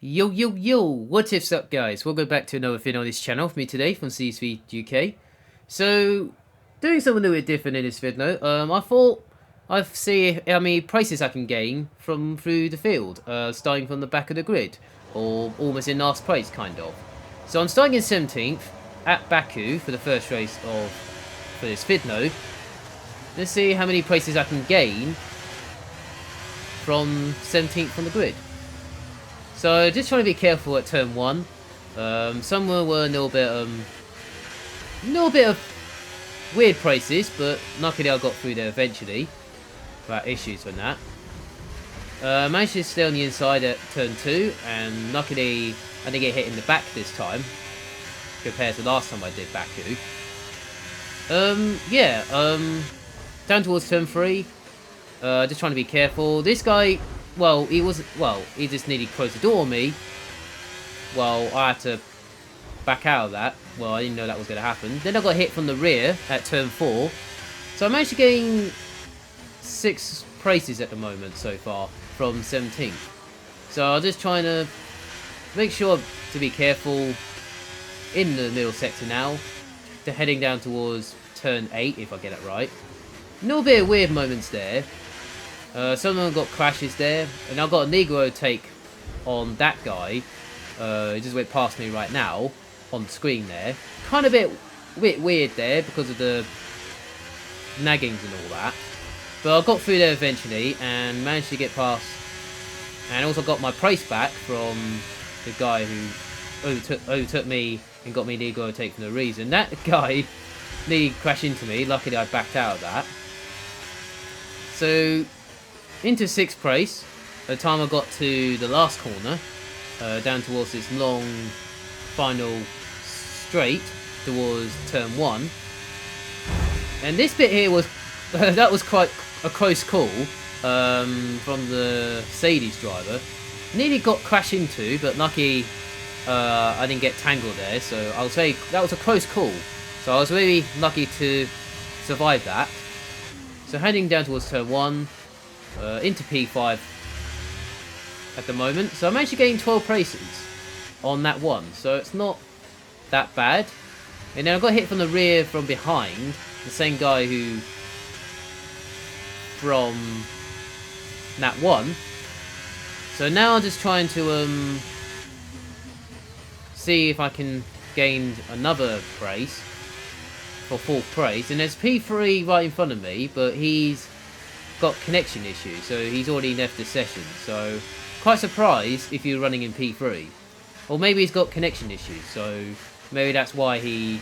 Yo, yo, yo, what is up guys? Welcome back to another video on this channel for me today from CcSpeedUk. So, doing something a little bit different in this video. I thought I'd see how many prices I can gain from through the field, starting from the back of the grid, or almost in last place, kind of. So I'm starting in 17th, at Baku, for the first race for this video. Let's see how many places I can gain from 17th on the grid. So just trying to be careful at turn 1. Some were a little bit of weird places, but luckily I got through there eventually without issues with that. Managed to stay on the inside at turn 2, and luckily I didn't get hit in the back this time compared to last time I did Baku. Down towards turn 3. Just trying to be careful. This guy, he just nearly closed the door on me. Well, I had to back out of that. Well, I didn't know that was going to happen. Then I got hit from the rear at turn 4. So I managed to gain 6 places at the moment so far from 17th. So I'm just trying to make sure to be careful in the middle sector now. To heading down towards turn 8, if I get it right. A little bit of weird moments there. Some of them got crashes there, and I got a Negro take on that guy. He just went past me right now on the screen there. Kind of a bit weird there because of the naggings and all that. But I got through there eventually and managed to get past, and also got my price back from the guy who overtook me and got me Negro take for no reason. That guy nearly crashed into me. Luckily I backed out of that. So into 6th place, by the time I got to the last corner, down towards this long final straight towards turn 1. And this bit here was, that was quite a close call from the Mercedes driver. Nearly got crashed into, but lucky I didn't get tangled there, so I'll say that was a close call. So I was really lucky to survive that. So heading down towards turn 1. Into P5 at the moment, so I managed to gain 12 places on that one, so it's not that bad. And then I got hit from the rear from behind, the same guy who from that one. So now I'm just trying to see if I can gain another place for 4th place, and there's P3 right in front of me, but he's got connection issues, so he's already left the session. So quite surprised if you're running in P3, or maybe he's got connection issues, so maybe that's why he's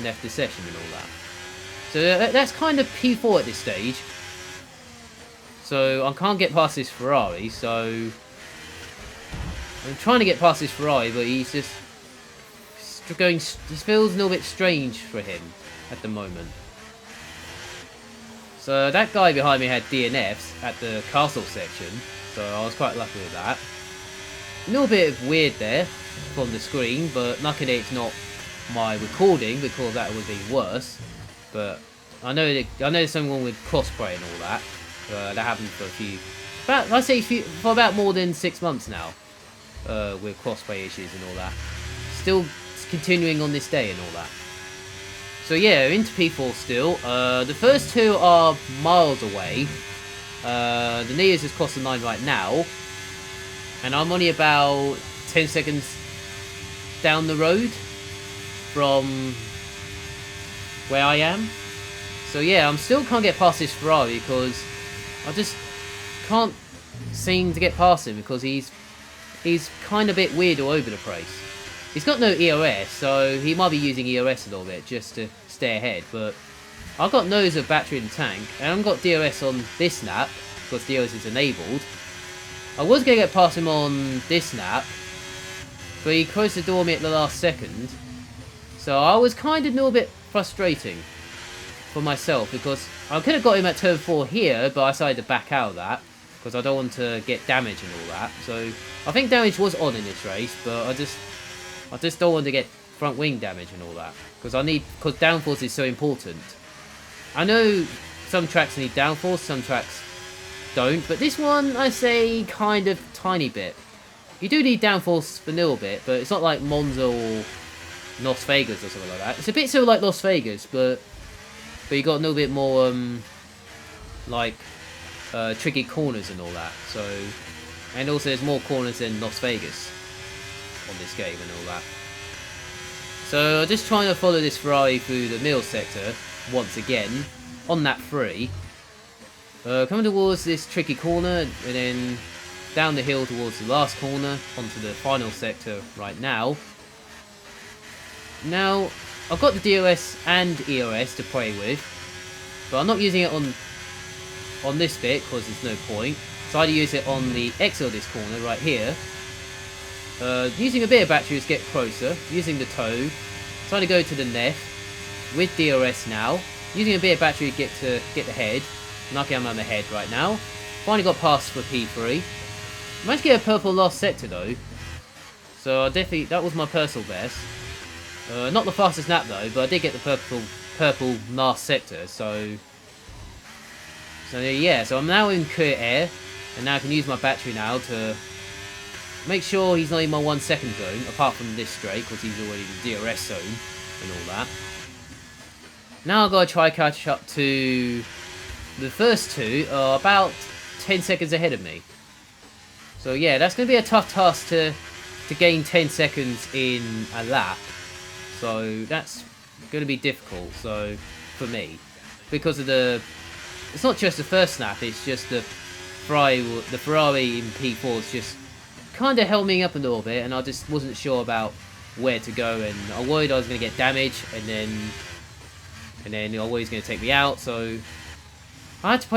left the session and all that. So that's kind of P4 at this stage. So I can't get past this Ferrari, so I'm trying to get past this Ferrari, but he's just going, this feels a little bit strange for him at the moment. So that guy behind me had DNFs at the castle section, so I was quite lucky with that. A little bit of weird there from the screen, but luckily it's not my recording, because that would be worse. But I know there's something wrong with crossplay and all that. That happened for for about more than 6 months now, with crossplay issues and all that. Still continuing on this day and all that. So yeah, into P4 still. The first 2 are miles away. The Neos has crossed the line right now, and I'm only about 10 seconds down the road from where I am. So yeah, I'm still can't get past this Ferrari because I just can't seem to get past him, because he's kind of a bit weird all over the place. He's got no EOS, so he might be using EOS a little bit just to stay ahead, but I've got nose of battery in the tank, and I haven't got DRS on this lap, because DRS is enabled. I was going to get past him on this lap, but he closed the door on me at the last second, so I was kind of a little bit frustrating for myself, because I could have got him at turn 4 here, but I decided to back out of that, because I don't want to get damage and all that. So I think damage was on in this race, but I just don't want to get front wing damage and all that, because downforce is so important. I know some tracks need downforce, some tracks don't, but this one I say kind of tiny bit. you do need downforce a little bit, but it's not like Monza or Las Vegas or something like that. It's a bit sort of like Las Vegas, but you got a little bit more like tricky corners and all that. So, and also there's more corners than Las Vegas on this game and all that. So I'm just trying to follow this Ferrari through the middle sector once again on lap 3. Coming towards this tricky corner and then down the hill towards the last corner onto the final sector right now. Now I've got the DRS and ERS to play with, but I'm not using it on this bit because there's no point. So I either use it on the exit of this corner right here. Using a bit of battery to get closer, using the toe, trying to go to the left with DRS now, using a bit of battery to get the head. Lucky I'm on the head right now. Finally got past for P3. Managed to get a purple last sector though, so I definitely, that was my personal best. Not the fastest lap though, but I did get the purple last sector. So yeah, so I'm now in clear air, and now I can use my battery now to make sure he's not in my 1 second zone, apart from this straight, because he's already in the DRS zone and all that. Now I've got to try catch up to the first two, about 10 seconds ahead of me. So yeah, that's going to be a tough task to gain 10 seconds in a lap. So that's going to be difficult, so for me, because of it's not just the first lap, it's just the Ferrari in P4 is just kind of held me up a little bit, and I just wasn't sure about where to go, and I worried I was going to get damaged, and then I worried he was going to take me out. So I had to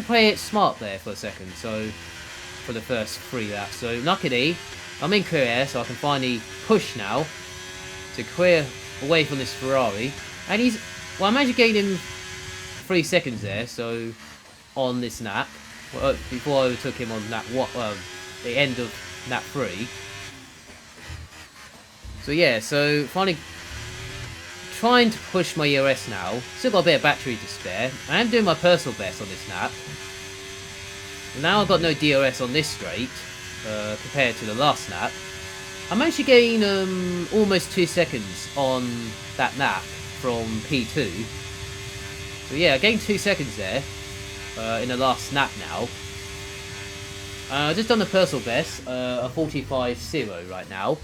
play it smart there for a second. So for the first 3 laps. So luckily I'm in clear air, so I can finally push now to clear away from this Ferrari, and I managed to gain him 3 seconds there. So on this lap, before I overtook him on lap the end of lap 3. So yeah, so finally trying to push my ERS now. Still got a bit of battery to spare. I am doing my personal best on this lap. Now I've got no DRS on this straight compared to the last lap. I managed to gain almost 2 seconds on that lap from P2. So yeah, I gained 2 seconds there in the last lap now. I've just done the personal best, a 45.0 right now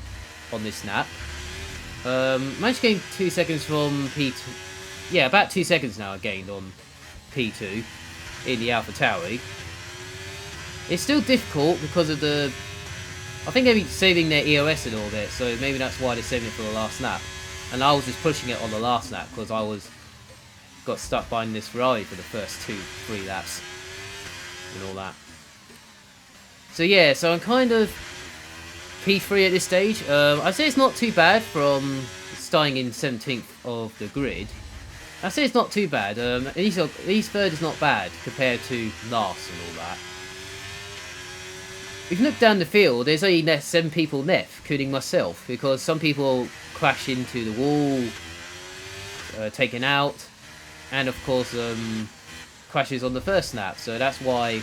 on this lap. Managed to gain 2 seconds from P2. Yeah, about 2 seconds now I gained on P2 in the AlphaTauri. It's still difficult because of I think they're saving their EOS a little bit, so maybe that's why they're saving it for the last lap. And I was just pushing it on the last lap because I got stuck behind this Ferrari for the first 2-3 laps and all that. So yeah, so I'm kind of P3 at this stage. I'd say it's not too bad from starting in 17th of the grid. I'd say it's not too bad. At least third is not bad compared to last and all that. If you look down the field, there's only 7 people left, including myself, because some people crash into the wall, taken out, and of course crashes on the first lap. So that's why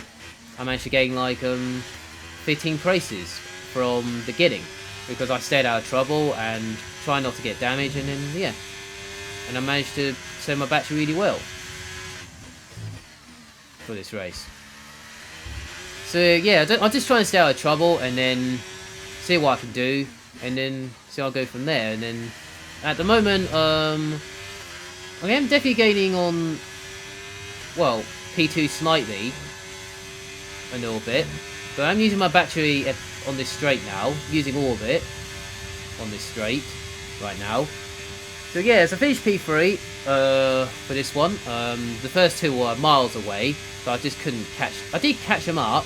I managed to gain like 15 places from beginning, because I stayed out of trouble and tried not to get damaged, and then yeah, and I managed to save my battery really well for this race. So yeah, I'm just trying to stay out of trouble and then see what I can do, and then see how I'll go from there. And then at the moment, I am definitely gaining on, well, P2 slightly, a little bit, but I'm using my battery on this straight now, using all of it on this straight right now. So yeah, so I finished P3 for this one. The first 2 were miles away, so I just couldn't catch. I did catch them up,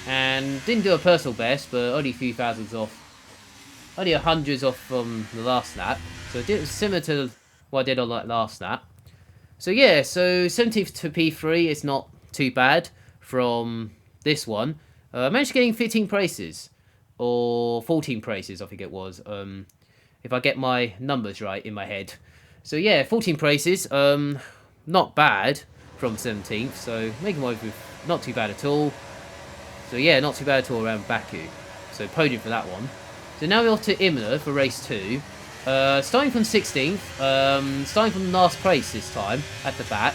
and didn't do a personal best, but only a few thousands off, only 100s off from the last lap. So it was similar to what I did on that last lap. So yeah, so 17th to P3 is not too bad from this one. I managed to gain 15 places, or 14 places I think it was, if I get my numbers right in my head. So yeah, 14 places, not bad from 17th, so making my way with not too bad at all. So yeah, not too bad at all around Baku. So podium for that one. So now we're off to Imola for race 2. Starting from 16th, starting from last place this time, at the back.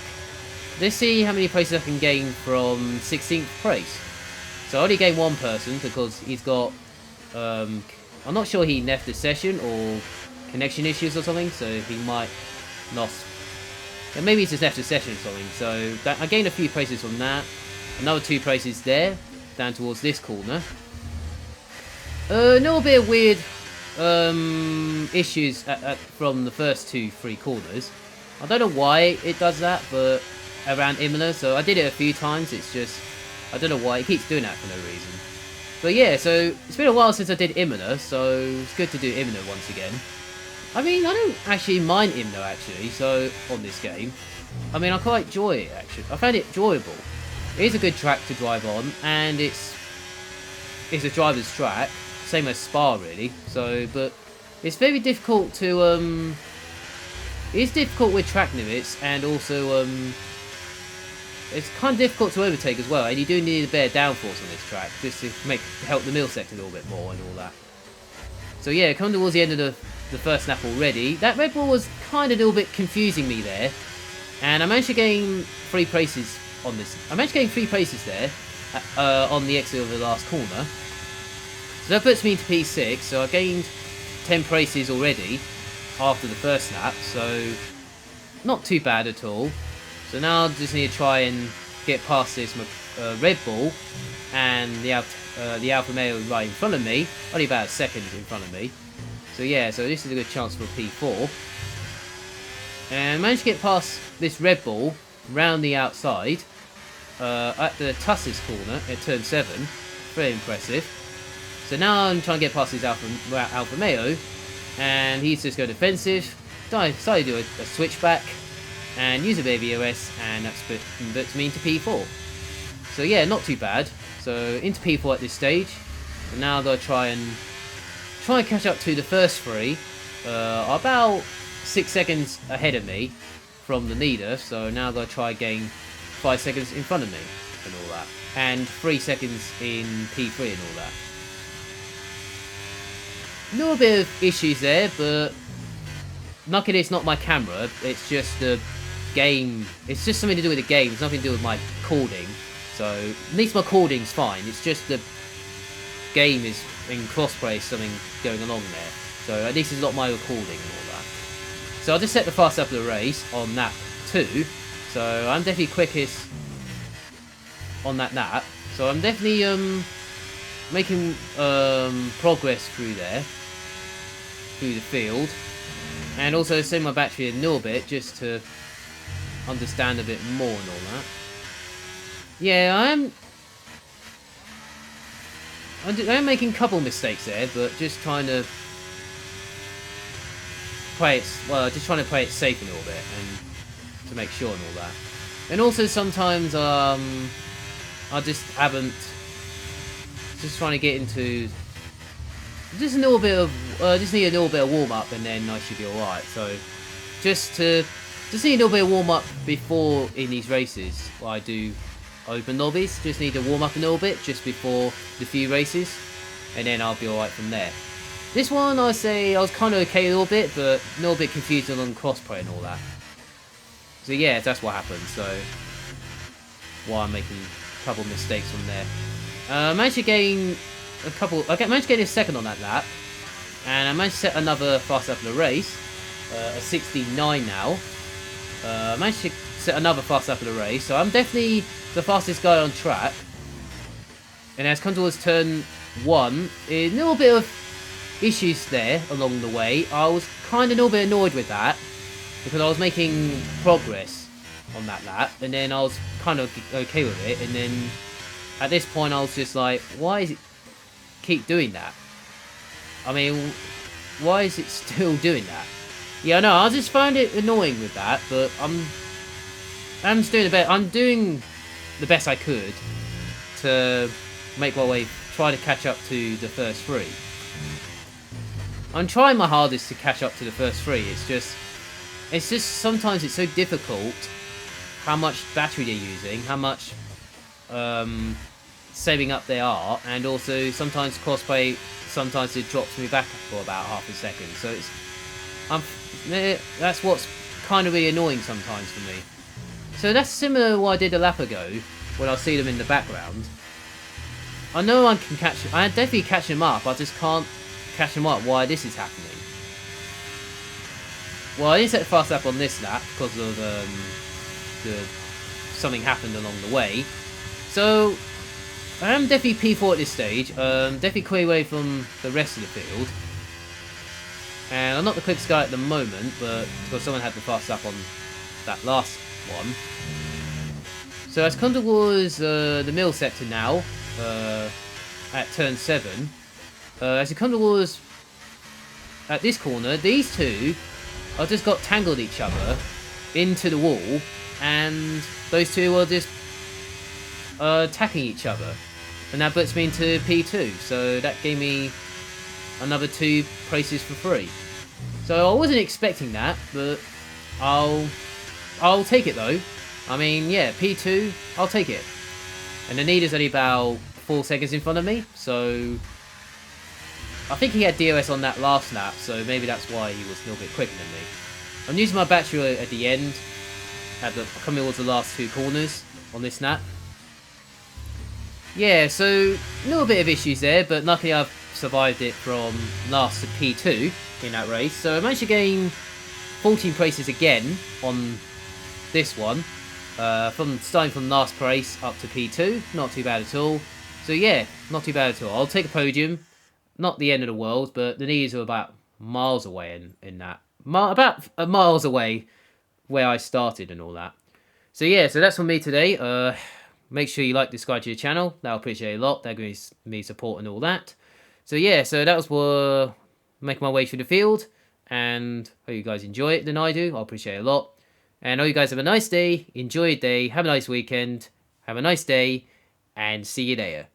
Let's see how many places I can gain from 16th place. So I only gained one person because he's got, I'm not sure he left the session or connection issues or something, so he might lost. And maybe he's just left the session or something. So I gained a few places from that. Another 2 places there, down towards this corner. A little bit of weird issues from the first 2-3 corners. I don't know why it does that, but around Imola, so I did it a few times. It's just, I don't know why it keeps doing that for no reason. But yeah, so it's been a while since I did Imola, so it's good to do Imola once again. I mean, I don't actually mind Imola actually, so on this game. I mean, I quite enjoy it actually. I found it enjoyable. It is a good track to drive on, and it's a driver's track, same as Spa really. So, but it's very difficult to it's difficult with track limits, and also it's kind of difficult to overtake as well. And you do need a bit of downforce on this track just to help the middle sector a little bit more and all that. So yeah, come towards the end of the first lap already. That Red Bull was kind of a little bit confusing me there, and I managed to gain 3 places on this. I managed to gain 3 places there on the exit of the last corner. So that puts me into P6. So I gained 10 places already after the first lap. So not too bad at all. So now I just need to try and get past this Red Bull and the Alfa Romeo right in front of me. Only about a second in front of me. So yeah, so this is a good chance for P4. And I managed to get past this Red Bull round the outside at the Tussis corner at turn 7. Very impressive. So now I'm trying to get past his Alfa Romeo, and he's just going defensive. Decided to do a switchback and use a bit of EOS, and that's puts me into P4. So yeah, not too bad. So into P4 at this stage. And now I've got to try and catch up to the first 3. About 6 seconds ahead of me from the leader. So now I've got to try and gain 5 seconds in front of me and all that. And 3 seconds in P3 and all that. A little bit of issues there, but luckily it's not my camera. It's just the game. It's just something to do with the game. It's nothing to do with my recording. So at least my recording's fine. It's just the game is in crossplay, something going along there. So at least it's not my recording and all that. So I'll just set the fast up of the race on lap 2. So I'm definitely quickest on that lap. So I'm definitely making progress through there, through the field, and also setting my battery a little bit just to understand a bit more and all that. Yeah, I am making a couple mistakes there, but just trying to play it, just trying to play it safe a little bit and to make sure and all that. And also sometimes I just haven't. Just trying to get into just a little bit of just need a little bit of warm up, and then I should be alright. So just need a little bit of warm up before in these races. While I do open lobbies, just need to warm up a little bit just before the few races, and then I'll be alright from there. This one I say I was kind of okay a little bit, but a little bit confused on crossplay and all that. So yeah, that's what happened. So why I'm making a couple of mistakes from there. I managed to gain a couple. I managed to get a second on that lap, and I managed to set another fast lap of the race, a 69 now. I managed to set another fast lap of the race, so I'm definitely the fastest guy on track. And as I come towards turn 1, a little bit of issues there along the way. I was kind of a little bit annoyed with that because I was making progress on that lap, and then I was kind of okay with it, and then at this point I was just like, why is it keep doing that? I mean, why is it still doing that? Yeah, no, I just find it annoying with that, but I'm just doing I'm doing the best I could to make my way, try to catch up to the first 3. I'm trying my hardest to catch up to the first 3. It's just sometimes it's so difficult how much battery they're using, how much saving up their art, and also sometimes crossplay, sometimes it drops me back for about half a second. So it's that's what's kind of really annoying sometimes for me. So that's similar to what I did a lap ago when I see them in the background. I know I can catch. I definitely catch them up. I just can't catch them up. Why this is happening? Well, I didn't set the fast lap on this lap because of something happened along the way. So I am definitely P4 at this stage. Definitely clear away from the rest of the field. And I'm not the quickest guy at the moment, but because someone had the fast lap on that last one. So as come towards the middle sector now, at turn 7, as you come towards at this corner, these two I just got tangled each other into the wall, and those two were just attacking each other, and that puts me into P2. So that gave me another 2 places for free. So I wasn't expecting that, but I'll take it though. I mean, yeah, P2, I'll take it. And the Nida's only about 4 seconds in front of me, so I think he had DOS on that last lap, so maybe that's why he was a little bit quicker than me. I'm using my battery at the end, coming towards the last 2 corners on this lap. Yeah, so a little bit of issues there, but luckily I've survived it from last to P2 in that race. So I managed to gain 14 places again on this one, starting from last place up to P2. Not too bad at all. So yeah, not too bad at all. I'll take a podium. Not the end of the world, but the knees are about miles away in that. About miles away where I started and all that. So yeah, so that's from me today. Make sure you like, subscribe to the channel. That'll appreciate a lot. That gives me support and all that. So yeah, so that was what making my way through the field. And hope you guys enjoy it than I do. I appreciate it a lot. And hope you guys have a nice day. Enjoy your day. Have a nice weekend. Have a nice day. And see you there.